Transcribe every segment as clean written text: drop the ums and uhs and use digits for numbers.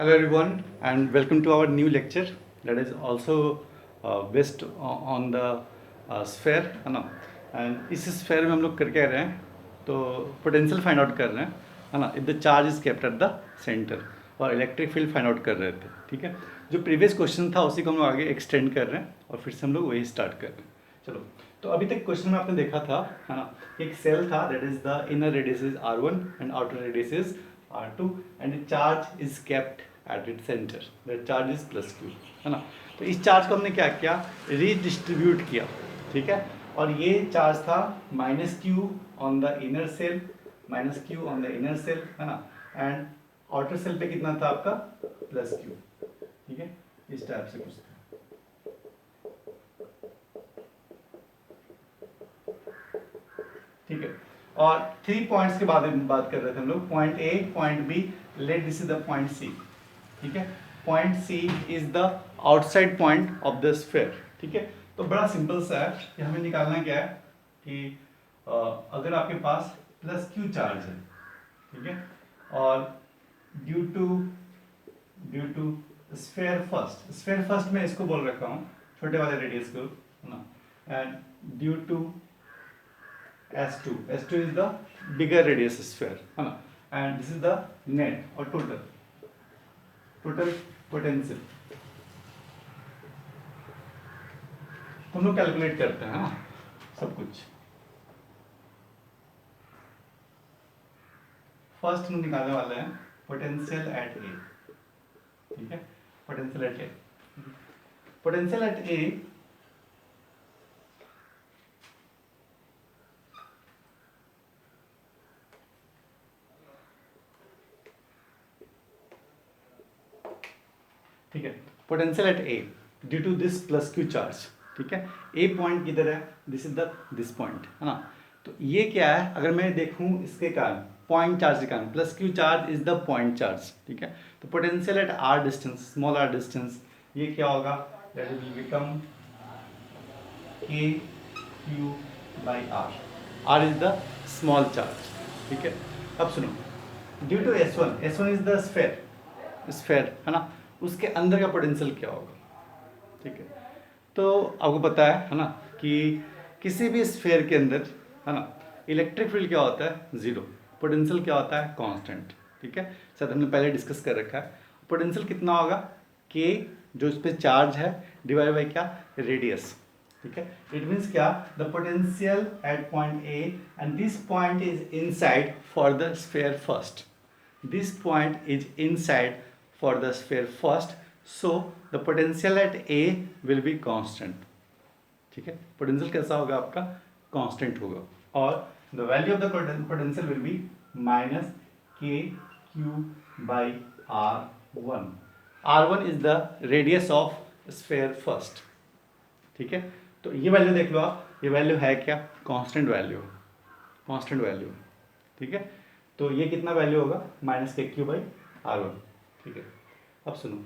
Hello everyone and welcome to our new lecture that is also based on the sphere है ना। And इस sphere में हम लोग कर क्या रहे हैं, तो पोटेंशियल फाइंड आउट कर रहे हैं है ना। If the charge is kept at the centre और इलेक्ट्रिक फील्ड फाइंड आउट कर रहे थे। ठीक है, जो प्रीवियस क्वेश्चन था उसी को हम लोग आगे एक्सटेंड कर रहे हैं और फिर से हम लोग वही स्टार्ट कर रहे हैं। चलो, तो अभी तक क्वेश्चन में आपने देखा था है ना, एक सेल था that is the inner radius is r1 and outer radius is r2 and the charge is kept at it centre, the charge is plus Q है ना। तो इस चार्ज को हमने क्या किया, रीडिस्ट्रीब्यूट किया। ठीक है, और ये चार्ज था minus Q on the inner shell, minus Q on the inner shell है ना, एंड आउटर सेल पे कितना था आपका प्लस क्यू। ठीक है, इस टाइप से कुछ था। ठीक है, और 3 पॉइंट्स के बारे में बात कर रहे थे हम लोग, point A, point B, let this is the point C. ठीक है, point C is the outside point of the sphere. ठीक है, तो बड़ा सिंपल सा है कि हमें निकालना क्या है कि अगर आपके पास प्लस क्यू चार्ज है, ठीक है, और ड्यू टू स्फीयर फर्स्ट में इसको बोल रखा हूँ छोटे वाले रेडियस को है ना, and due to S2 is the bigger radius sphere है ना, and this is the net or total potential हम लोग कैलकुलेट करते हैं ना सब कुछ। फर्स्ट हम निकालने वाले हैं पोटेंशियल एट ए। ठीक है, potential at A, potential at A ठीक है, potential at A due to this plus Q charge. ठीक है, ए पॉइंट किधर है, this is the this point है ना। तो ये क्या है, अगर मैं देखूं इसके कारण पॉइंट चार्ज के कारण, plus Q charge is the point charge. ठीक है, तो potential at R distance, small R distance, ये क्या होगा, that will become K Q by R. R is the small charge. ठीक है, अब सुनो, due to S one is the sphere है ना, उसके अंदर का पोटेंशियल क्या होगा। ठीक है, तो आपको पता है ना कि किसी भी स्फीयर के अंदर है ना, इलेक्ट्रिक फील्ड क्या होता है, जीरो, पोटेंशियल क्या होता है, कांस्टेंट। ठीक है, शायद हमने पहले डिस्कस कर रखा है। पोटेंशियल कितना होगा, के जो इस पे चार्ज है डिवाइड बाई क्या, रेडियस। ठीक है, इट मीन्स क्या, the potential at point A and this point is inside for the sphere first, this point is inside for the sphere first, so the potential at A will be constant. ठीक है, potential कैसा होगा आपका, constant होगा, और the value of the potential will be minus k q by r1. r1 is the radius of sphere first. ठीक है, तो ये वैल्यू देख लो आप, ये वैल्यू है क्या, कांस्टेंट वैल्यू, कांस्टेंट वैल्यू। ठीक है, तो ये कितना वैल्यू होगा, minus K Q by are one. ठीक है, अब सुनो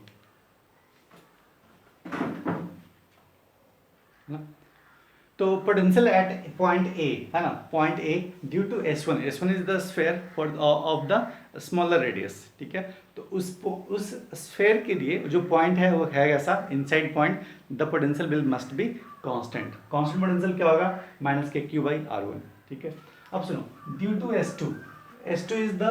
ना, तो पोटेंशियल एट पॉइंट ए है ना, point A due to S1 is the sphere for of the smaller radius. ठीक है, तो उस स्फीयर के लिए जो पॉइंट है वो है ऐसा inside point, the potential will must be constant. Constant potential क्या होगा, minus K Q by are one. ठीक है, अब सुनो, due to S2 is the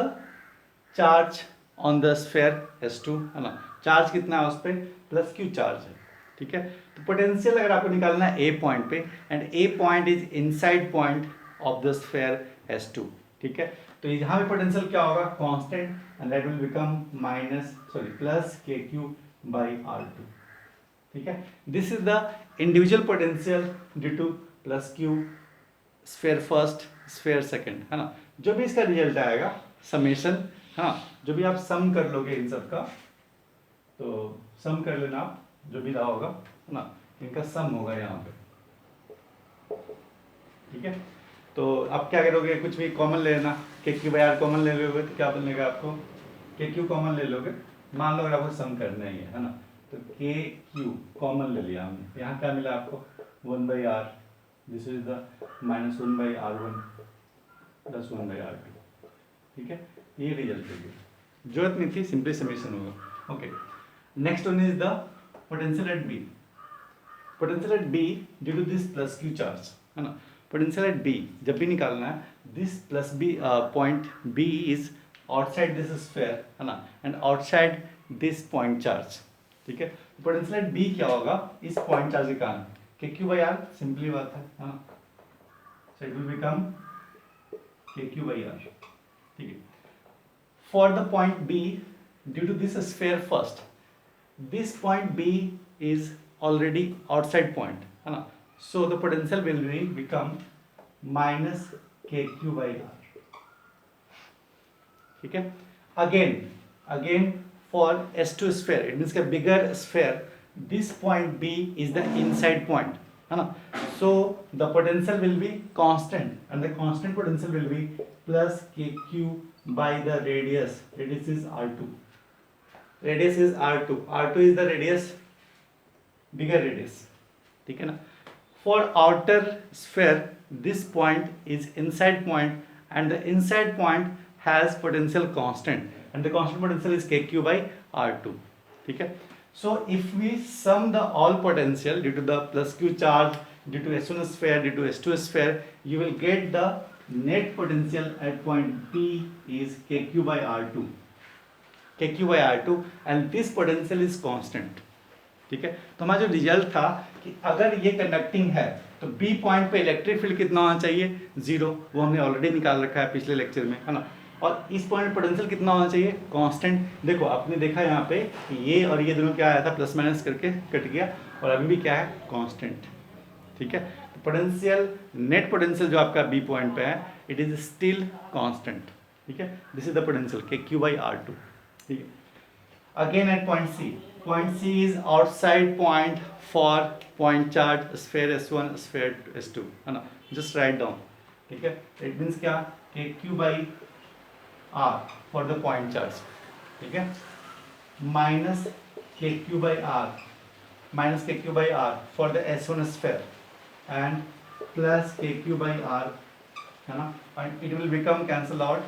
charge on the sphere S2 है ना, चार्ज कितना है उस पर, प्लस क्यू चार्ज है। ठीक है, तो पोटेंशियल अगर आपको निकालना है ए पॉइंट पे, and A point is inside point of the sphere S2। ठीक है, तो यहाँ पे पोटेंशियल क्या होगा, constant, and that will become plus K Q by R2। ठीक है, this is the individual potential due two plus Q, sphere first, sphere second है ना। जो भी इसका रिजल्ट आएगा समेशन, हाँ, जो भी आप सम कर लोगे इन सब का, तो सम कर लेना आप, जो भी रहा होगा है ना, इनका सम होगा यहाँ पे। ठीक है, तो आप क्या करोगे, कुछ भी कॉमन ले लेना, के क्यू बाई आर कॉमन ले लोगे तो क्या बनेगा आपको, के क्यू कॉमन ले लोगे, मान लो अगर आपको सम करना ही है ना, तो के क्यू कॉमन ले लिया हमने, यहाँ क्या मिला आपको, 1/r, this is the minus 1/r1 plus 1/r2। ठीक है, ये रिजल्ट होगी, जरूरत नहीं थी, सिंपली समेशन होगा। Okay. Next one is the potential at B. Potential at B due to this plus Q charge, है ना. Potential at B जब भी निकालना है, this plus B point B is outside this sphere, है ना, and outside this point charge. ठीक है. Potential at B क्या होगा इस point charge के कारण, KQ by R, सिंपली बात है ना. So it will become KQ by R. ठीक है. For the point B, due to this sphere first, this point B is already outside point, है ना. So the potential will become minus KQ by R. ठीक है. Again for S2 sphere, it means a bigger sphere, this point B is the inside point, है ना. So the potential will be constant, and the constant potential will be plus KQ by the radius. Radius is R2. Radius is R2. R2 is the radius, bigger radius. ठीक है ना. For outer sphere, this point is inside point, and the inside point has potential constant, and the constant potential is KQ by R2. ठीक है. So if we sum the all potential due to the plus Q charge, due to S1 sphere, due to S2 sphere, you will get the net potential at point P is KQ by R2. KQ by R2, and this potential is constant. ठीक है. तो हमारा जो result था कि अगर ये conducting है तो B पॉइंट पे इलेक्ट्रिक फील्ड कितना होना चाहिए, 0. वो हमने ऑलरेडी निकाल रखा है पिछले लेक्चर में, है ना. और इस पॉइंट पोटेंशियल कितना होना चाहिए, कांस्टेंट. देखो आपने देखा यहाँ पे ये और ये दोनों क्या आया था, प्लस माइनस करके कट गया, और अभी भी क्या है, कांस्टेंट. ठीक है. तो पोटेंशियल, नेट पोटेंशियल जो आपका B पॉइंट पे है, इट इज स्टिल कांस्टेंट. ठीक है. This is the potential KQ by R2. ठीक है. Again at point C. Point C is outside point for point charge sphere S1, sphere S2, है ना. Just write down. ठीक है. It means क्या, KQ by R for the point charge. ठीक है. Minus KQ by R, minus KQ by R for the S1 sphere, and plus KQ by R, है ना. And it will become cancel out,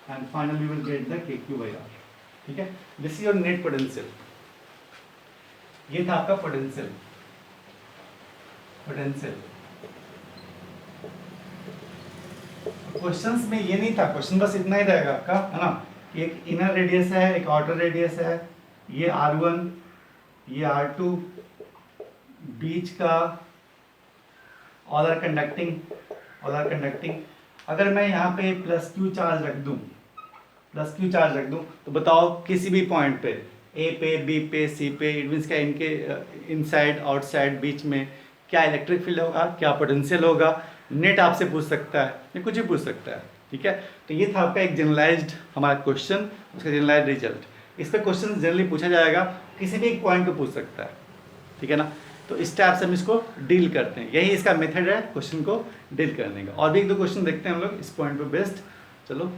and finally you will get the KQ by R. ठीक है. This is your net potential. ये था आपका potential. Questions में ये नहीं था, क्वेश्चन बस इतना ही रहेगा आपका, है ना. एक इनर रेडियस है, एक आउटर रेडियस है, ये R1, ये R2, बीच का ऑल आर कंडक्टिंग. अगर मैं यहाँ पे प्लस क्यू चार्ज रख दूँ तो बताओ किसी भी पॉइंट पे, ए पे, बी पे, सी पे, इट मीन्स क्या, इनके इनसाइड आउटसाइड बीच में क्या इलेक्ट्रिक फील्ड होगा, क्या पोटेंशियल होगा, नेट आपसे पूछ सकता है, या कुछ भी पूछ सकता है. ठीक है. तो ये था आपका एक जनरलाइज्ड हमारा क्वेश्चन, उसका जनरलाइज्ड रिजल्ट. इस पर क्वेश्चन जनरली पूछा जाएगा, किसी भी एक पॉइंट पे पूछ सकता है. ठीक है ना. तो इस टाइप से हम इसको डील करते हैं, यही इसका मेथड है क्वेश्चन को डील करने का. और भी एक दो क्वेश्चन देखते हैं हम लोग इस पॉइंट पे बेस्ट. चलो.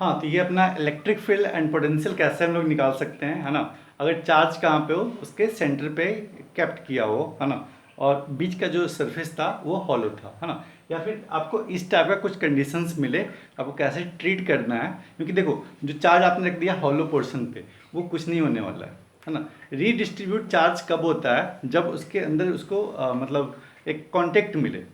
हाँ, तो ये अपना इलेक्ट्रिक फील्ड एंड पोटेंशियल कैसे हम लोग निकाल सकते हैं, है ना. अगर चार्ज कहाँ पे हो, उसके सेंटर पे कैप्ट किया हो, है ना, और बीच का जो सरफेस था वो हॉलो था, है ना. या फिर आपको इस टाइप का कुछ कंडीशंस मिले, आपको कैसे ट्रीट करना है. क्योंकि देखो जो चार्ज आपने रख दिया हॉलो पोर्शन पे, वो कुछ नहीं होने वाला है ना. रीडिस्ट्रीब्यूट चार्ज कब होता है, जब उसके अंदर उसको मतलब एक कॉन्टेक्ट मिले.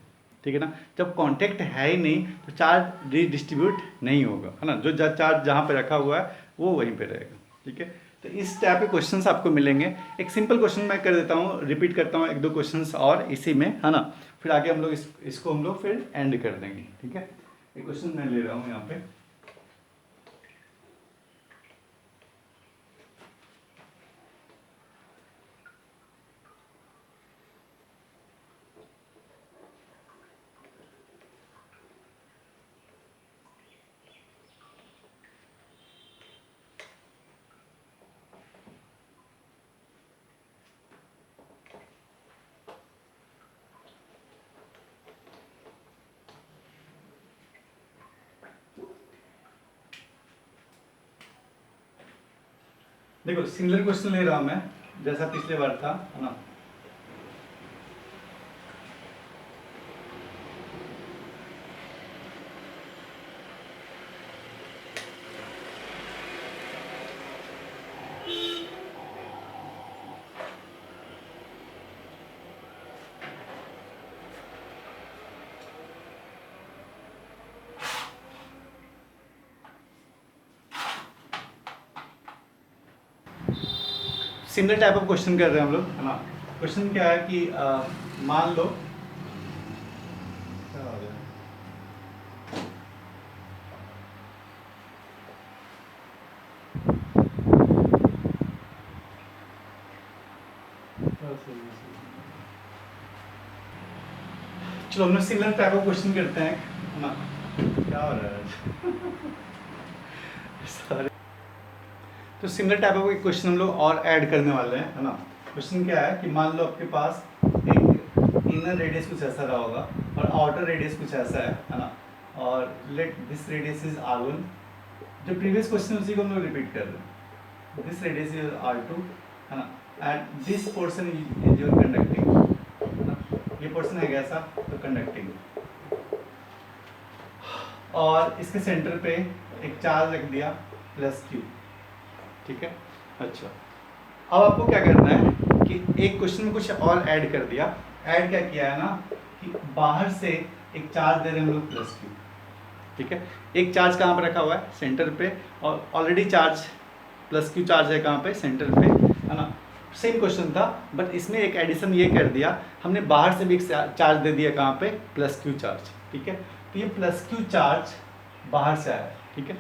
ठीक है ना. जब कांटेक्ट है ही नहीं तो चार्ज रीडिस्ट्रीब्यूट नहीं होगा, है ना. जो चार्ज जहाँ पे रखा हुआ है वो वहीं पे रहेगा. ठीक है. तो इस टाइप के क्वेश्चंस आपको मिलेंगे. एक सिंपल क्वेश्चन मैं कर देता हूँ, रिपीट करता हूँ एक दो क्वेश्चंस और इसी में, है ना. फिर आगे हम लोग इसको हम लोग फिर एंड कर देंगे. ठीक है. एक क्वेश्चन मैं ले रहा हूँ यहाँ पे. देखो सिमिलर क्वेश्चन ले रहा हूं मैं, जैसा पिछले बार था, है ना. सिमिलर टाइप ऑफ क्वेश्चन कर रहे हैं हम लोग, है ना। क्वेश्चन क्या है कि मान लो क्या हो रहा है? चलो हम लोग सिमिलर टाइप ऑफ क्वेश्चन करते हैं, है ना। क्या हो रहा है सारे। तो सिमिलर टाइप ऑफ क्वेश्चन हम लोग और ऐड करने वाले हैं, है ना। क्वेश्चन क्या है कि मान लो आपके पास एक इनर रेडियस कुछ ऐसा रहा होगा और आउटर रेडियस कुछ ऐसा है ना। और let this radius is R1। जो प्रीवियस क्वेश्चन उसी को हम लोग रिपीट कर रहे हैं। दिस रेडियस इज R2, है ना। And this portion is your conducting, है ना। ये पोर्शन है कैसा, तो कंडक्टिंग। और इसके सेंटर पे एक चार्ज रख दिया +Q, ठीक है। अच्छा, अब आपको क्या करना है कि एक क्वेश्चन में कुछ और ऐड कर दिया। ऐड क्या किया है ना कि बाहर से एक चार्ज दे रहे हैं हम लोग +Q, ठीक है। एक चार्ज कहाँ पे रखा हुआ है, सेंटर पे, और ऑलरेडी चार्ज +Q चार्ज है कहाँ पे, सेंटर पे, है ना। सेम क्वेश्चन था, बट इसमें एक एडिशन ये कर दिया हमने, बाहर से भी एक चार्ज दे दिया कहाँ पे, +Q चार्ज, ठीक है। तो ये +Q चार्ज बाहर से आया, ठीक है।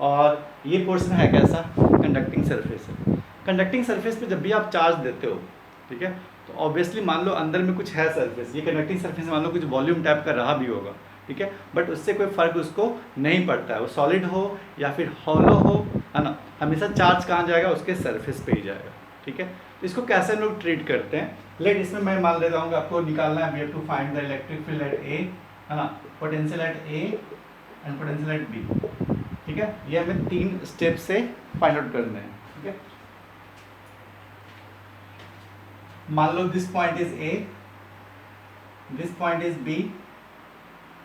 और ये पोर्शन है कैसा, कंडक्टिंग सरफेस है। कंडक्टिंग सरफेस पे जब भी आप चार्ज देते हो, ठीक है, तो ऑब्वियसली मान लो अंदर में कुछ है सरफेस, ये कंडक्टिंग सरफेस मान लो कुछ वॉल्यूम टाइप का रहा भी होगा, ठीक है, बट उससे कोई फर्क उसको नहीं पड़ता है, वो सॉलिड हो या फिर हॉलो हो, है ना, हमेशा चार्ज कहाँ जाएगा, उसके सरफेस पे ही जाएगा, ठीक है। तो इसको कैसे हम लोग ट्रीट करते हैं, लेट इसमें मैं मान लेता हूँ कि आपको निकालना है, we have to find the electric field at A, है ना, potential at A and potential at B, ठीक है। ये हमें 3 स्टेप से फाइंड आउट करने हैं, ठीक है। मान लो this point is A, this point is B,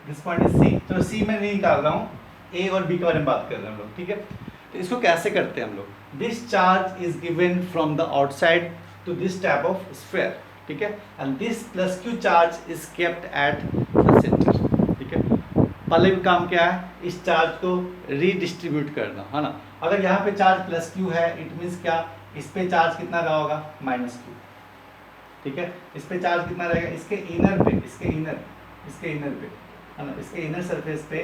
this point is C. तो सी में नहीं निकाल रहा हूँ, ए और बी के बारे में बात कर रहे हैं हम लोग, ठीक है। तो इसको कैसे करते हैं हम लोग, this charge is given from the outside to this type of sphere, ठीक है, and this +Q charge is kept at the centre, ठीक है। पहले भी काम क्या है, इस चार्ज को रीडिस्ट्रीब्यूट करना, है ना। अगर यहाँ पे चार्ज +Q है, इट मीन्स क्या, इस पे चार्ज कितना रहा होगा, -Q, ठीक है। इस पे चार्ज कितना रहेगा, इसके इनर पे, इसके इनर पे, है ना, इसके इनर सरफेस पे।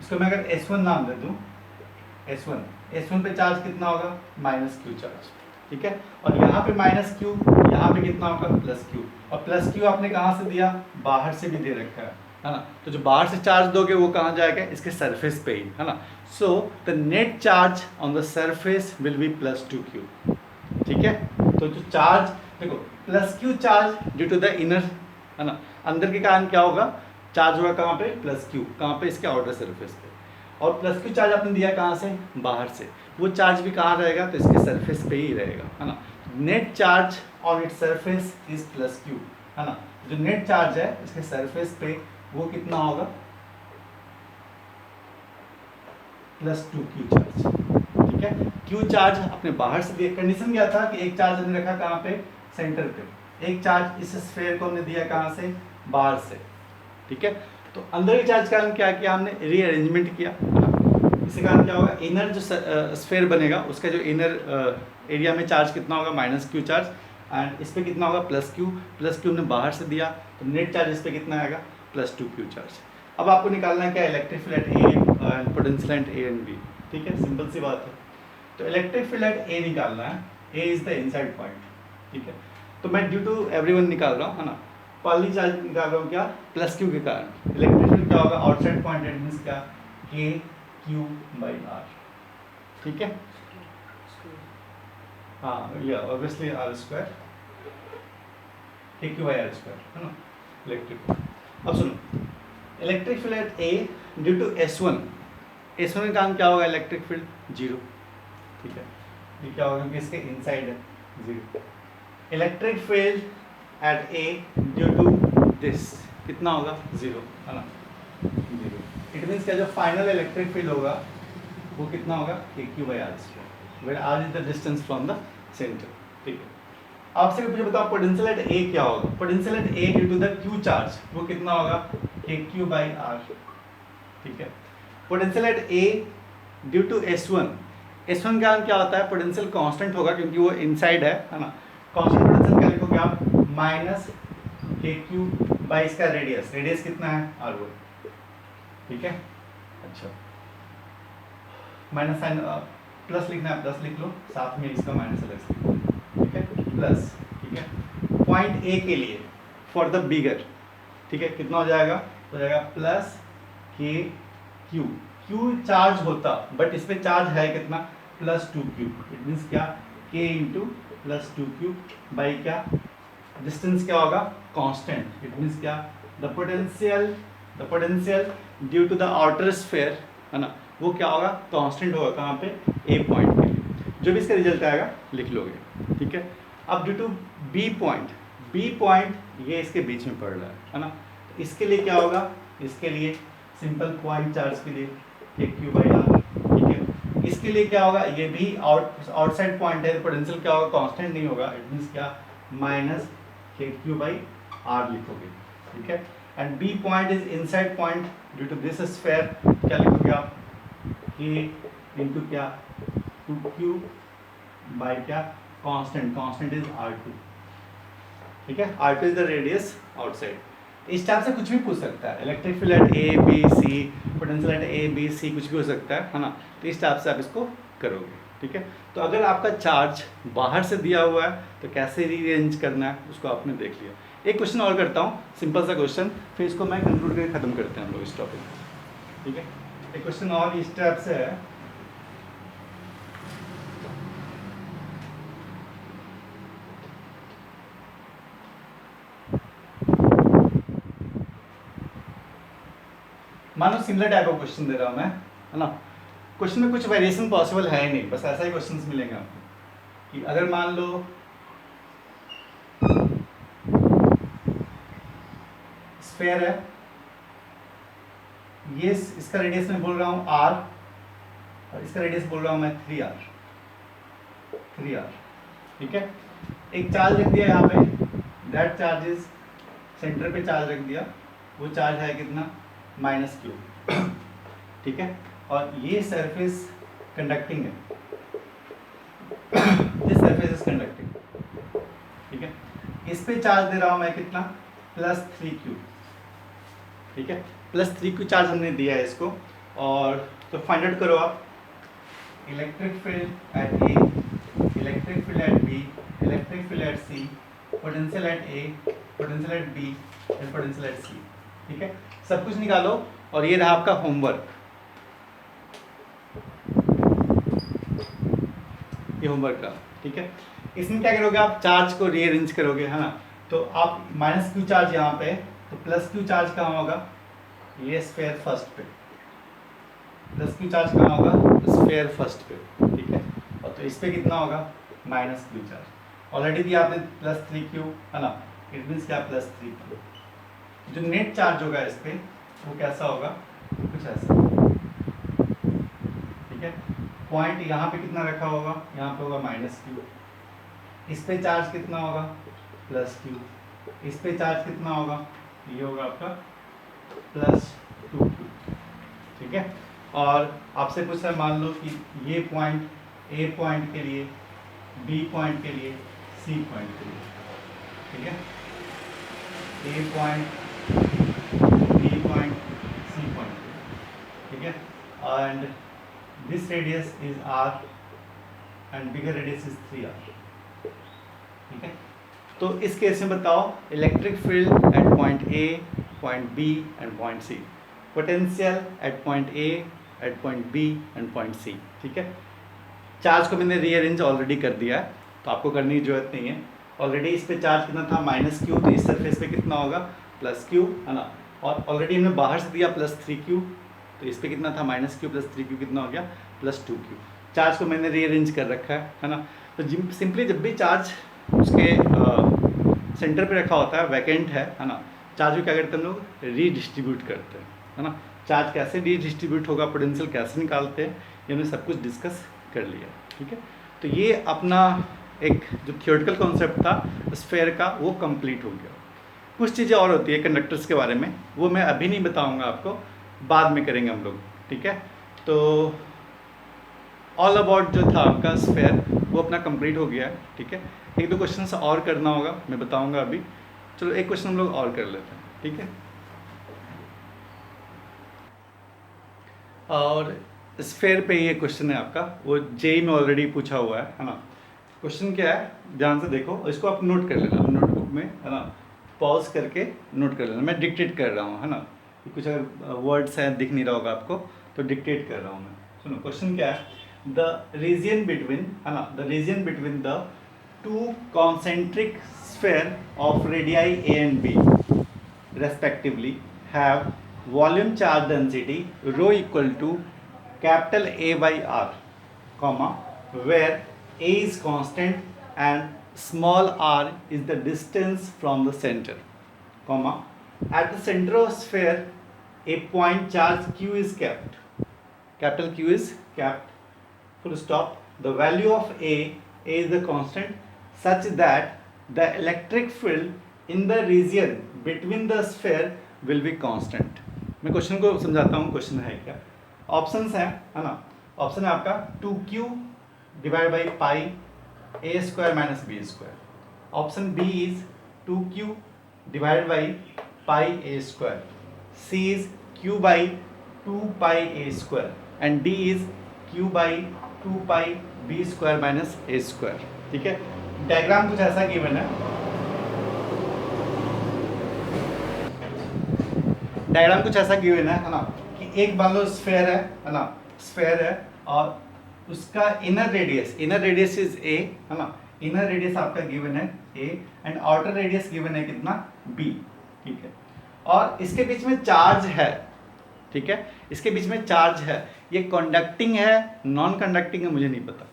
इसको मैं अगर S1 नाम दे दूं, S1 पे चार्ज कितना होगा, -Q चार्ज, ठीक है। और यहाँ पे -Q, यहाँ पे कितना होगा, +Q, और +Q आपने कहाँ से दिया, बाहर से भी दे रखा है ना। तो जो बाहर से चार्ज दोगे वो कहाँ जाएगा, इसके सरफेस पे ही, है ना। So the net charge on the surface will be +2Q, ठीक है। तो जो चार्ज देखो, +Q charge due to the inner, है ना, अंदर के कारण क्या होगा, चार्ज होगा कहाँ पे, +Q, कहाँ पे, इसके आउटर सरफेस पे। और +Q चार्ज आपने दिया कहाँ से, बाहर से, वो चार्ज भी कहाँ रहेगा, तो इसके सरफेस पे ही रहेगा, है ना। Net charge on its surface is +Q, है ना। जो नेट चार्ज है इसके सरफेस पे वो कितना होगा, +2Q चार्ज, ठीक है। Q चार्ज अपने बाहर से दिया, कंडीशन क्या था कि एक चार्ज हमने रखा कहाँ पे, सेंटर पे, एक चार्ज इस स्फीयर को हमने दिया कहाँ से, बाहर से, ठीक है। तो अंदर के चार्ज का कारण क्या किया, हमने रीअरेंजमेंट किया, है ना। इसके कारण क्या होगा, इनर जो स्फीयर बनेगा उसका जो इनर एरिया में चार्ज कितना होगा, -Q चार्ज, एंड इस पे कितना होगा, +Q हमने बाहर से दिया, तो नेट चार्ज इस पे कितना आएगा, +2Q चार्ज। अब आपको निकालना है क्या, electric field at A and potential at A and B, ठीक है, सिंपल सी बात है। तो इलेक्ट्रिक फील्ड एट ए निकालना है, ए इज द इनसाइड पॉइंट, ठीक है। तो मैं ड्यू टू एवरीवन निकाल रहा हूँ, है ना। पहली चार्ज निकाल रहा हूँ क्या, +Q के कारण। इलेक्ट्रिक फील्ड क्या होगा, आउटसाइड पॉइंट एट मीन्स क्या, KQ/R, ठीक है। हाँ, या ऑब्वियसली R2, KQ/R2, है ना, इलेक्ट्रिक फील्ड। अब सुनो, electric field at A due to S1 के कारण क्या होगा, इलेक्ट्रिक फील्ड 0, ठीक है। ये क्या होगा, क्योंकि इसके इनसाइड है, 0। Electric field at A due to this कितना होगा, 0, है ना, 0। इट मीन्स क्या, जो फाइनल इलेक्ट्रिक फील्ड होगा वो कितना होगा, KQ/R2, where R is the distance from the centre, ठीक है। आपसे मुझे बताओ पोटेंशियल एट ए क्या होगा, potential at A due to the Q charge वो कितना होगा, KQ/R, ठीक है। Potential at A due to S1 S1 का क्या होता है, पोटेंशियल कांस्टेंट होगा क्योंकि वो इनसाइड है ना। कांस्टेंट पोटेंशियल क्या लिखोगे आप, माइनस के क्यू बाई इसका रेडियस, रेडियस कितना है R1, ठीक है। अच्छा माइनस साइन प्लस लिखना है, प्लस लिख लो, साथ में इसका माइनस अलग से लिख लो, ठीक है, प्लस, ठीक है। पॉइंट ए के लिए फॉर द बिगर, ठीक है, कितना हो जाएगा, हो जाएगा plus K Q, Q charge होता बट इस पे चार्ज है कितना, प्लस 2q, इट मीन्स क्या, k into plus 2q by क्या, डिस्टेंस क्या होगा, कांस्टेंट, इट मीन्स क्या, the potential due to the outer sphere, है ना, वो क्या होगा, कांस्टेंट होगा, कहाँ पे, ए पॉइंट के लिए। जो भी इसका रिजल्ट आएगा लिख लोगे, ठीक है। अब ड्यू टू बी पॉइंट ये इसके बीच में पड़ रहा है ना, तो इसके लिए क्या होगा, इसके लिए सिंपल पॉइंट चार्ज के लिए के क्यू बाई आर, ठीक है। इसके लिए क्या होगा, ये भी आउटसाइड पॉइंट है, पोटेंशियल क्या होगा, कांस्टेंट नहीं होगा, इट मीन्स क्या, minus K Q by R लिखोगे, ठीक है। And B point is inside point due to this sphere, क्या लिखोगे आप, के इंटू क्या, 2q बाई क्या, कांस्टेंट इज R2, ठीक है। R2 is the radius outside. इस टाइप से कुछ भी पूछ सकता है, electric field at A B C, potential at A B C, कुछ भी हो सकता है ना। तो इस टाइप से आप इसको करोगे, ठीक है। तो अगर आपका चार्ज बाहर से दिया हुआ है तो कैसे रीअरेंज करना है उसको आपने देख लिया। एक क्वेश्चन और करता हूँ, सिंपल सा क्वेश्चन, फिर इसको मैं कंक्लूड करके खत्म करते हैं हम लोग इस टॉपिक, ठीक है। एक क्वेश्चन और इस टाइप से है, मानो सिमिलर टाइप ऑफ क्वेश्चन दे रहा हूँ मैं, है ना। क्वेश्चन में कुछ वेरिएशन पॉसिबल है ही नहीं, बस ऐसा ही क्वेश्चंस मिलेंगे आपको कि अगर मान लो स्फीयर है, ये इसका रेडियस मैं बोल रहा हूँ r और इसका रेडियस बोल रहा हूँ मैं 3r, ठीक है। एक चार्ज रख दिया यहाँ पे, दैट चार्ज इज, सेंटर पे चार्ज रख दिया, वो चार्ज है कितना, -q, ठीक है। और ये सरफेस कंडक्टिंग है, दिस सरफेस इज कंडक्टिंग, ठीक है। इस पे चार्ज दे रहा हूँ मैं कितना, +3q, ठीक है। +3q चार्ज हमने दिया है इसको, और तो फाइंड आउट करो आप, electric field at A, electric field at B, electric field at C, potential at A, potential at B and potential at C, ठीक है। सब कुछ निकालो और ये रहा आपका होमवर्क, ये होमवर्क का, ठीक है। इसमें क्या करोगे आप, चार्ज को रीअरेंज करोगे, है ना। तो आप -q चार्ज यहाँ पे, तो +q चार्ज कहाँ होगा, ये स्फीयर फर्स्ट पे, +q चार्ज कहाँ होगा, स्फीयर फर्स्ट पे, ठीक है। और तो इस पे कितना होगा, -q चार्ज, ऑलरेडी दिया आपने +3q, है ना, इट मीन्स क्या, +3q। जो नेट चार्ज होगा इस पे वो कैसा होगा, कुछ ऐसा, ठीक है। पॉइंट यहाँ पे कितना रखा होगा, यहाँ पे होगा -q, इस पे चार्ज कितना होगा, +q, इस पे चार्ज कितना होगा, ये होगा आपका +2q, ठीक है। और आपसे पूछ रहा है, मान लो कि ये पॉइंट ए पॉइंट के लिए, बी पॉइंट के लिए, सी पॉइंट के लिए, ठीक है, A point, B point, C point, ठीक है। And this radius is r and bigger radius is 3r, ठीक है। तो इस केस में बताओ, electric field at point A, point B and point C, potential at point A, at point B and point C, ठीक है। Charge को मैंने रीअरेंज ऑलरेडी कर दिया है, तो आपको करने की जरूरत नहीं है। ऑलरेडी इस पे चार्ज कितना था, -q, तो इस सरफेस पे कितना होगा, +q, है ना। और ऑलरेडी हमने बाहर से दिया +3q, तो इस पे कितना था, -q + 3q कितना हो गया, +2q। चार्ज को मैंने रीअरेंज कर रखा है ना। तो सिंपली जब भी चार्ज उसके सेंटर पे रखा होता है, वैकेंट है ना, चार्ज को क्या करते हैं हम लोग, रीडिस्ट्रीब्यूट करते हैं, है ना। चार्ज कैसे रीडिस्ट्रीब्यूट होगा, पोटेंशियल कैसे निकालते हैं, ये हमने सब कुछ डिस्कस कर लिया, ठीक है। तो ये अपना एक जो थियोरेटिकल कॉन्सेप्ट था स्फीयर का, वो कंप्लीट हो गया। कुछ चीज़ें और होती है कंडक्टर्स के बारे में, वो मैं अभी नहीं बताऊंगा आपको, बाद में करेंगे हम लोग, ठीक है। तो ऑल अबाउट जो था आपका स्फेयर वो अपना कंप्लीट हो गया है, ठीक है। एक दो क्वेश्चन और करना होगा, मैं बताऊंगा अभी। चलो एक क्वेश्चन हम लोग और कर लेते हैं, ठीक है। और स्फेयर पे ये क्वेश्चन है आपका, वो जेई में ऑलरेडी पूछा हुआ है ना। क्वेश्चन क्या है, ध्यान से देखो, इसको आप नोट कर लेना नोटबुक में, है ना। पॉज करके नोट कर लेना, मैं डिक्टेट कर रहा हूँ, है ना। कुछ अगर वर्ड्स हैं दिख नहीं रहा होगा आपको तो डिक्टेट कर रहा हूँ मैं। सुनो क्वेश्चन क्या है, द रीजन बिटवीन, है ना, the region between the two concentric sphere of radii A and B respectively have volume charge density rho equal to capital A by R, comma, where A is constant and small r is the distance from the center, comma, at the center of sphere a point charge q is kept, capital Q is kept, full stop. The value of A is the constant such that the electric field in the region between the sphere will be constant. मैं question को समझाता हूँ, question है क्या। Options हैं, है ना। Option है आपका 2q divide by pi A square minus B square. Option B is 2q divide by pi A square. C is q by 2 pi A square and D is q by 2 pi B square minus A square, ठीक है। Diagram कुछ ऐसा given है, diagram कुछ ऐसा given है ना, कि एक मान लो स्फेयर है ना, स्फेयर है और उसका इनर रेडियस इज ए, है ना। इनर रेडियस आपका गिवन है A and outer radius given है कितना, बी, ठीक है। और इसके बीच में चार्ज है, ठीक है, इसके बीच में चार्ज है। ये कंडक्टिंग है नॉन कंडक्टिंग है मुझे नहीं पता,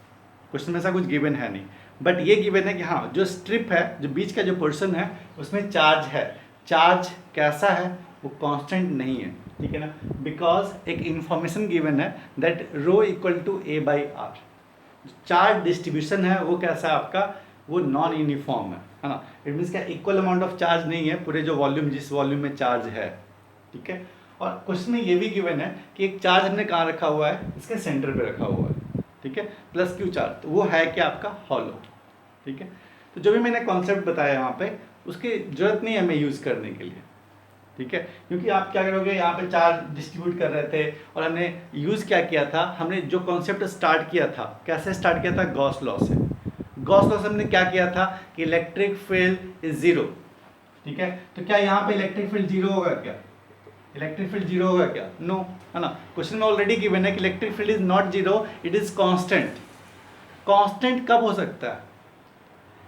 क्वेश्चन में ऐसा कुछ गिवन है नहीं, बट ये गिवन है कि हाँ जो स्ट्रिप है, जो बीच का जो पोर्शन है उसमें चार्ज है। चार्ज कैसा है, वो कांस्टेंट नहीं है, ठीक है ना, बिकॉज एक इंफॉर्मेशन गिवन है that rho equal to A by R. Charge distribution है वो कैसा है आपका, वो नॉन यूनिफॉर्म है ना। इट मीन्स क्या इक्वल अमाउंट ऑफ चार्ज नहीं है पूरे जो वॉल्यूम, जिस वॉल्यूम में चार्ज है, ठीक है। और क्वेश्चन में ये भी गिवन है कि एक चार्ज हमने कहाँ रखा हुआ है, इसके सेंटर पे रखा हुआ है, ठीक है, प्लस क्यू चार्ज, तो वो है कि आपका हॉलो, ठीक है। तो जो भी मैंने कॉन्सेप्ट बताया यहाँ पे, उसकी जरूरत नहीं है हमें यूज़ करने के लिए, ठीक है, क्योंकि आप क्या करोगे, यहाँ पे चार्ज डिस्ट्रीब्यूट कर रहे थे और हमने यूज़ क्या किया था, हमने जो कॉन्सेप्ट स्टार्ट किया था, कैसे स्टार्ट किया था, गॉस लॉ से। गॉस लॉ से हमने क्या किया था कि इलेक्ट्रिक फील्ड इज जीरो, ठीक है। तो क्या यहाँ पे इलेक्ट्रिक फील्ड जीरो होगा क्या, इलेक्ट्रिक फील्ड जीरो होगा क्या, नो, है ना। क्वेश्चन में ऑलरेडी गिवन है कि electric field is not zero, it is constant. Constant कब हो सकता है,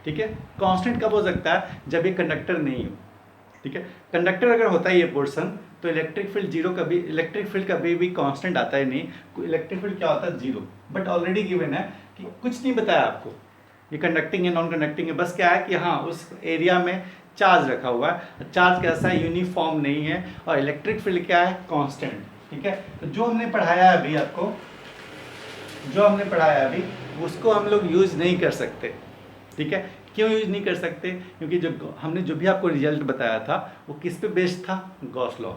ठीक है, कांस्टेंट कब हो सकता है, जब ये कंडक्टर नहीं हो, ठीक है। कंडक्टर अगर होता है ये पोर्शन, तो इलेक्ट्रिक फील्ड जीरो कभी, इलेक्ट्रिक फील्ड कभी भी कांस्टेंट आता है नहीं, इलेक्ट्रिक फील्ड क्या होता है, जीरो। बट ऑलरेडी गिवन है कि कुछ नहीं बताया आपको, ये कंडक्टिंग है नॉन कंडक्टिंग है, बस क्या है कि हाँ उस एरिया में चार्ज रखा हुआ है, चार्ज कैसा है, यूनिफॉर्म नहीं है, और इलेक्ट्रिक फील्ड क्या है, कांस्टेंट, ठीक है। तो जो हमने पढ़ाया अभी आपको, जो हमने पढ़ाया अभी, उसको हम लोग यूज़ नहीं कर सकते, ठीक है। क्यों यूज नहीं कर सकते, क्योंकि जो हमने जो भी आपको रिजल्ट बताया था वो किस पे बेस्ड था, गॉस लॉ,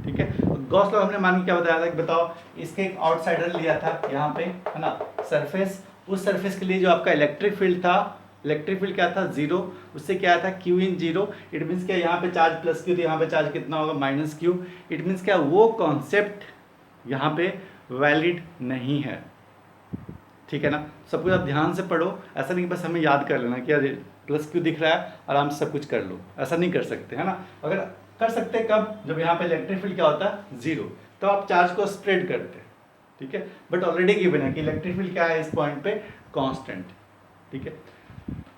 ठीक है। गॉस लॉ हमने मान के क्या बताया था कि बताओ, इसके एक आउटसाइडर लिया था यहाँ पे, है ना, सरफेस, उस सरफेस के लिए जो आपका इलेक्ट्रिक फील्ड था, इलेक्ट्रिक फील्ड क्या था, जीरो, उससे क्या था, Q in zero. It means क्या, यहाँ पे चार्ज प्लस क्यू, तो यहाँ पे चार्ज कितना होगा, माइनस क्यू। इट मीन्स क्या, वो कॉन्सेप्ट यहाँ पे वैलिड नहीं है, ठीक है ना। सब कुछ आप ध्यान से पढ़ो, ऐसा नहीं बस हमें याद कर लेना कि यार प्लस क्यू दिख रहा है आराम से सब कुछ कर लो, ऐसा नहीं कर सकते, है ना। अगर कर सकते कब, जब यहाँ पे इलेक्ट्रिक फील्ड क्या होता है, जीरो, तो आप चार्ज को स्प्रेड करते हैं, ठीक है। बट ऑलरेडी गिवन है कि इलेक्ट्रिक फील्ड क्या है इस पॉइंट पे, कांस्टेंट, ठीक है।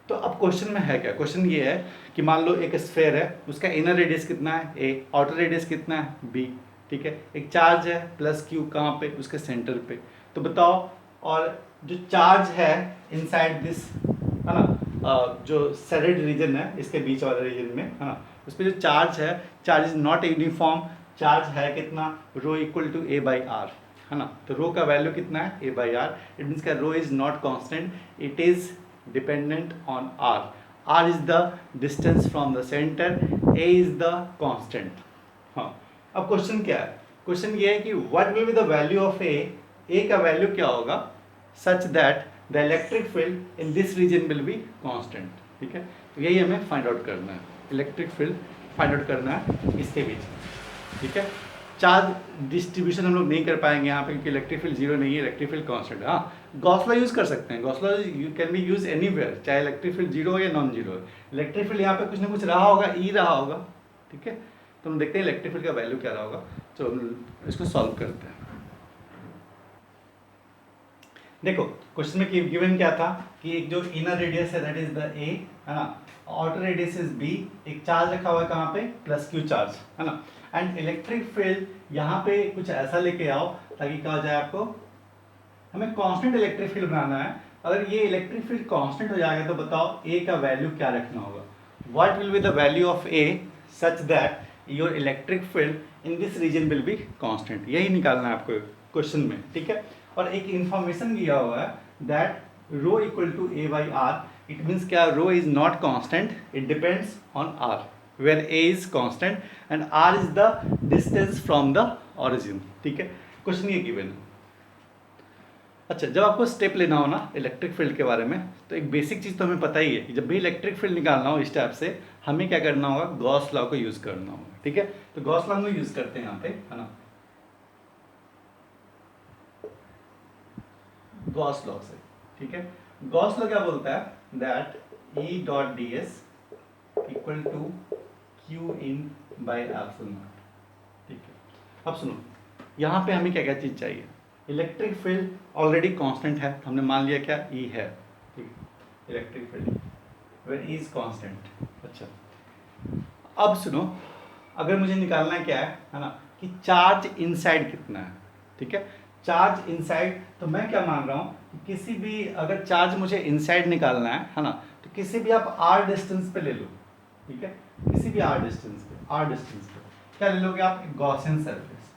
तो अब क्वेश्चन में है क्या, क्वेश्चन ये है कि मान लो एक स्फेयर है, उसका इनर रेडियस कितना है ए, आउटर रेडियस कितना है बी, ठीक है। एक चार्ज है प्लस क्यू, कहाँ पे, उसके सेंटर पे। तो बताओ, और जो चार्ज है इनसाइड दिस, है ना, जो सैडेड रीजन है इसके बीच वाले रीजन में, है ना, उस पर जो चार्ज है, charge is not uniform, charge है कितना, rho equal to A by R, है ना। तो रो का वैल्यू कितना है, A by R. It means का rho is not constant, it is dependent on R. R is the distance from the centre, A is the constant. हाँ, अब question क्या है, क्वेश्चन ये है कि what will be the value of A, A का value क्या होगा such that the electric field in this region will be constant. ठीक है, तो यही हमें फाइंड आउट करना है, इलेक्ट्रिक फील्ड फाइंड आउट करना है इसके बीच। ठीक है, चार्ज डिस्ट्रीब्यूशन हम लोग नहीं कर पाएंगे यहाँ पे क्योंकि इलेक्ट्रिक फील्ड जीरो नहीं है, इलेक्ट्रिक फील्ड कांस्टेंट है। हाँ, गॉस लॉ यूज कर सकते हैं, Gauss law you can be use anywhere, चाहे इलेक्ट्रिक फील्ड जीरो हो या नॉन जीरो है। इलेक्ट्रिक फील्ड यहाँ पे कुछ ना कुछ रहा होगा, ई रहा होगा। ठीक है, तो हम देखते हैं इलेक्ट्रिक फील्ड का वैल्यू क्या रहा होगा। तो हम इसको सॉल्व करते हैं। देखो क्वेश्चन में गिवन क्या था कि एक जो इनर रेडियस है दैट इज द ए, है ना, आउटर रेडियस इज बी, एक चार्ज रखा हुआ है कहाँ पे, प्लस क्यू चार्ज, है ना, एंड इलेक्ट्रिक फील्ड यहाँ पे कुछ ऐसा लेके आओ ताकि क्या हो जाए, आपको हमें कांस्टेंट इलेक्ट्रिक फील्ड बनाना है। अगर ये इलेक्ट्रिक फील्ड कांस्टेंट हो जाएगा तो बताओ ए का वैल्यू क्या रखना होगा, what will be the value of A such that your electric field in this region will be constant. यही निकालना है आपको क्वेश्चन में। ठीक है, और एक इंफॉर्मेशन दिया हुआ है that rho equal to A by R, it means क्या, rho is not constant, it depends on R where A is constant and R is the distance from the origin. ठीक है, क्वेश्चन ये given है। अच्छा, जब आपको step लेना हो ना इलेक्ट्रिक फील्ड के बारे में, तो एक बेसिक चीज़ तो हमें पता ही है कि जब भी इलेक्ट्रिक फील्ड निकालना हो इस टाइप से, हमें क्या करना होगा, गॉस लॉ को यूज़ करना होगा। ठीक है, तो गॉस लॉ में यूज़ करते हैं यहाँ पे, है ना, गॉस लॉ से। ठीक है, गॉस लॉ क्या बोलता है that E dot D S equal to Q in by epsilon naught. ठीक है, अब सुनो, यहाँ पे हमें क्या क्या चीज़ चाहिए, इलेक्ट्रिक फील्ड ऑलरेडी कांस्टेंट है, हमने मान लिया क्या, ई है। ठीक है, electric field where E is constant. अच्छा, अब सुनो, अगर मुझे निकालना क्या है ना, कि चार्ज इनसाइड कितना है। ठीक है, चार्ज इनसाइड, तो मैं क्या मान रहा हूँ कि किसी भी अगर चार्ज मुझे इनसाइड निकालना है ना, तो किसी भी आप आर डिस्टेंस पे ले लो। ठीक है, किसी भी आर डिस्टेंस पे क्या ले लोगे आप, गॉसियन सरफेस,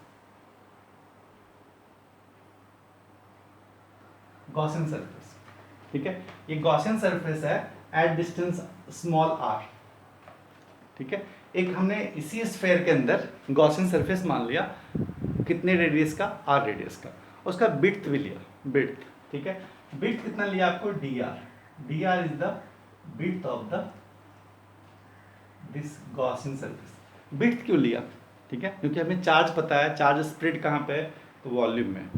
गॉसियन सरफेस। ठीक है, ये गॉसियन सरफेस है एट डिस्टेंस स्मॉल आर। ठीक है, एक हमने इसी स्फेयर के अंदर गॉसियन सरफेस मान लिया, कितने रेडियस का, आर रेडियस का, उसका विड्थ भी लिया, विड्थ। ठीक है, विड्थ कितना लिया आपको, D R, D R is the width of the this Gaussian surface. Width क्यों लिया, ठीक है, क्योंकि हमें चार्ज पता है, चार्ज स्प्रेड कहाँ पे है, तो वॉल्यूम में।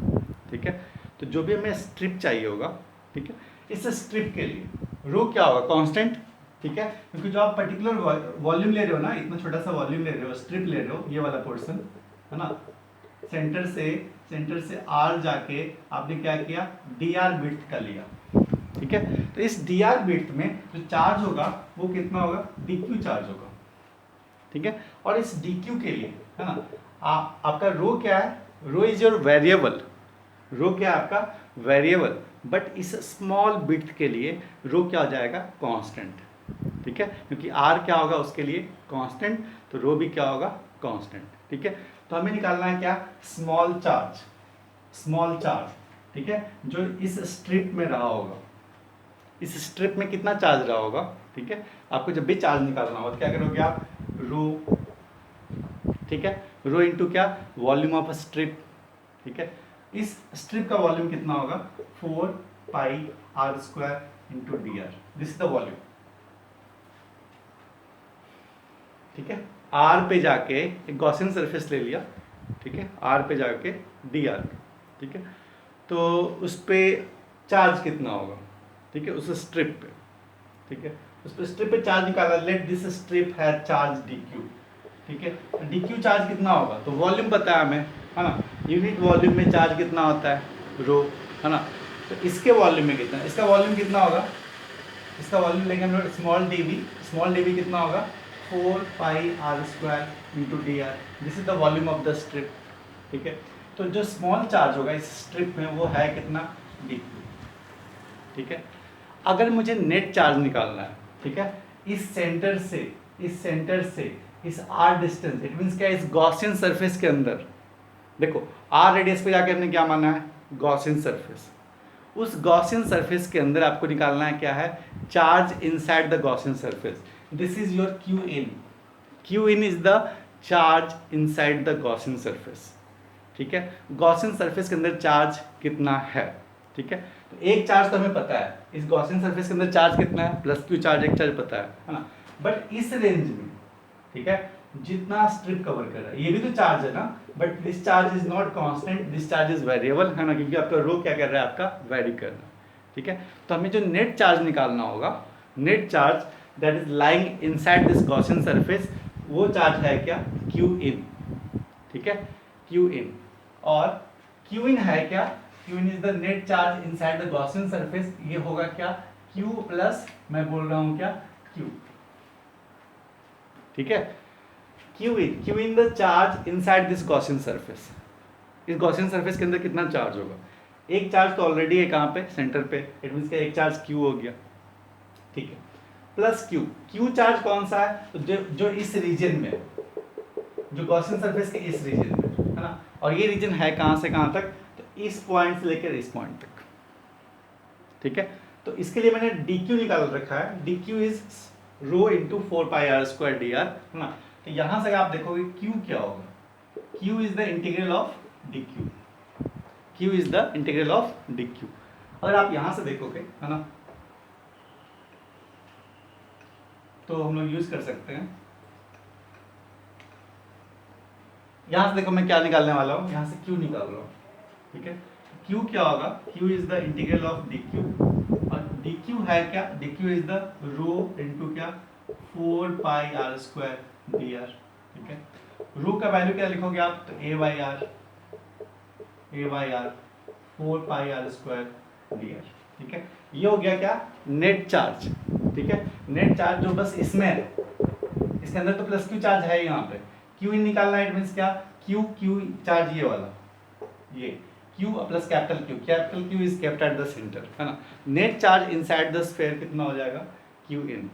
ठीक है, तो जो भी हमें स्ट्रिप चाहिए होगा, ठीक है, इस स्ट्रिप के लिए रो क्या होगा, कांस्टेंट। ठीक है, क्योंकि जो आप पर्टिकुलर वॉल्यूम ले रहे हो ना, इतना छोटा सा वॉल्यूम ले रहे हो, स्ट्रिप ले रहे हो, ये वाला पोर्शन है ना, सेंटर से आर जाके आपने क्या किया, डी आर विड्थ का लिया। ठीक है, तो इस डी आर विड्थ में जो चार्ज होगा वो कितना होगा, डी क्यू चार्ज होगा। ठीक है, और इस डी क्यू के लिए, है ना, आपका रो क्या है, रो इज योर वेरिएबल, रो क्या है आपका, वेरिएबल, बट इस स्मॉल विड्थ के लिए रो क्या हो जाएगा, कांस्टेंट। ठीक है, क्योंकि आर क्या होगा उसके लिए, कांस्टेंट, तो रो भी क्या होगा, कांस्टेंट। ठीक है, तो हमें निकालना है क्या, स्मॉल चार्ज, स्मॉल चार्ज। ठीक है, जो इस स्ट्रिप में रहा होगा, इस स्ट्रिप में कितना चार्ज रहा होगा। ठीक है, आपको जब भी चार्ज निकालना होगा तो क्या करोगे आप, रो, ठीक है, रो इंटू क्या, वॉल्यूम ऑफ स्ट्रिप। ठीक है, इस स्ट्रिप का वॉल्यूम कितना होगा, 4 pi r square into d r, this is the volume. ठीक है, आर पे जाके एक गॉसियन सरफेस ले लिया। ठीक है, आर पे जाके डी आर। ठीक है, तो उस पर चार्ज कितना होगा, ठीक है, उस स्ट्रिप पे। ठीक है, उस पर स्ट्रिप पे चार्ज निकाला, लेट दिस स्ट्रिप है चार्ज डी क्यू। ठीक है, डी क्यू चार्ज कितना होगा, तो वॉल्यूम पता है हमें, है ना, यूनिट वॉल्यूम में चार्ज कितना होता है, रो, है ना, तो इसके वॉल्यूम में कितना, इसका वॉल्यूम कितना होगा, इसका वॉल्यूम लेंगे हम लोग small d v, small d v कितना होगा, 4 pi r square into d r, this is the volume of the strip. ठीक है, तो जो स्मॉल चार्ज होगा इस स्ट्रिप में वो है कितना, डी क्यू। ठीक है, अगर मुझे नेट चार्ज निकालना है, ठीक है, इस सेंटर से इस आर डिस्टेंस, इट मीन्स क्या, इस गॉसियन सरफेस के अंदर, देखो आर रेडियस पे जाके हमने क्या माना है, गॉसियन सरफेस, उस गॉसियन सरफेस के अंदर आपको निकालना है क्या है, charge inside the Gaussian surface, this is your Q in, Q in is the charge inside the Gaussian surface. ठीक है, गॉसियन सरफेस के अंदर चार्ज कितना है, ठीक है। तो एक चार्ज तो हमें पता है, इस गॉसियन सरफेस के अंदर चार्ज कितना है, प्लस क्यू चार्ज, एक चार्ज पता है ना। बट इस रेंज में, ठीक है, जितना स्ट्रिप कवर कर रहा है, ये भी तो चार्ज है ना, but this charge is not constant, this charge is variable, है ना, क्योंकि आपका रो क्या कर रहा है, आपका वेरी कर रहा है, ठीक है। तो हमें जो नेट चार्ज निकालना होगा, net charge that is lying inside this Gaussian surface, वो चार्ज है क्या, क्यू इन, ठीक है, क्यू इन। और क्यू इन है क्या, Q in is the net charge inside the Gaussian surface, ये होगा क्या, क्यू प्लस, मैं बोल रहा हूं क्या, क्यू, ठीक है। Q in the charge inside this Gaussian surface, इस गॉसियन सरफेस के अंदर कितना चार्ज होगा, एक चार्ज तो ऑलरेडी है कहाँ पे, सेंटर पे, इट मींस का एक चार्ज क्यू हो गया, ठीक है, प्लस क्यू, क्यू चार्ज कौन सा है, तो जो इस रीजन में, जो गॉसियन सरफेस के इस रीजन में, है ना, और ये रीजन है कहाँ से कहाँ तक, तो इस पॉइंट से लेकर इस पॉइंट तक, ठीक है। तो इसके लिए मैंने डी क्यू निकाल रखा है, D Q is rho into 4πr² dr, है ना। तो यहां से आप देखोगे क्यू क्या होगा, Q is the integral of D Q, Q is the integral of D Q. अगर आप यहां से देखोगे, है ना, तो हम लोग यूज कर सकते हैं, यहां से देखो मैं क्या निकालने वाला हूं, यहां से क्यू निकाल रहा हूं, ठीक है। क्यू क्या होगा, Q is the integral of D Q, और डी क्यू है क्या, D Q is the rho into क्या, 4πr² dr, ठीक है। रो का वैल्यू क्या लिखोगे आप, तो a/r 4πr² dr, ठीक है। ये हो गया क्या, नेट चार्ज, ठीक है, नेट चार्ज जो बस इसमें है, इसके अंदर तो प्लस क्यू चार्ज है यहाँ पे, क्यू इन निकालना है, इट मींस क्या, क्यू चार्ज ये वाला, ये Q plus capital Q is kept at the centre, है ना। Net charge inside the sphere कितना हो जाएगा, क्यू इन,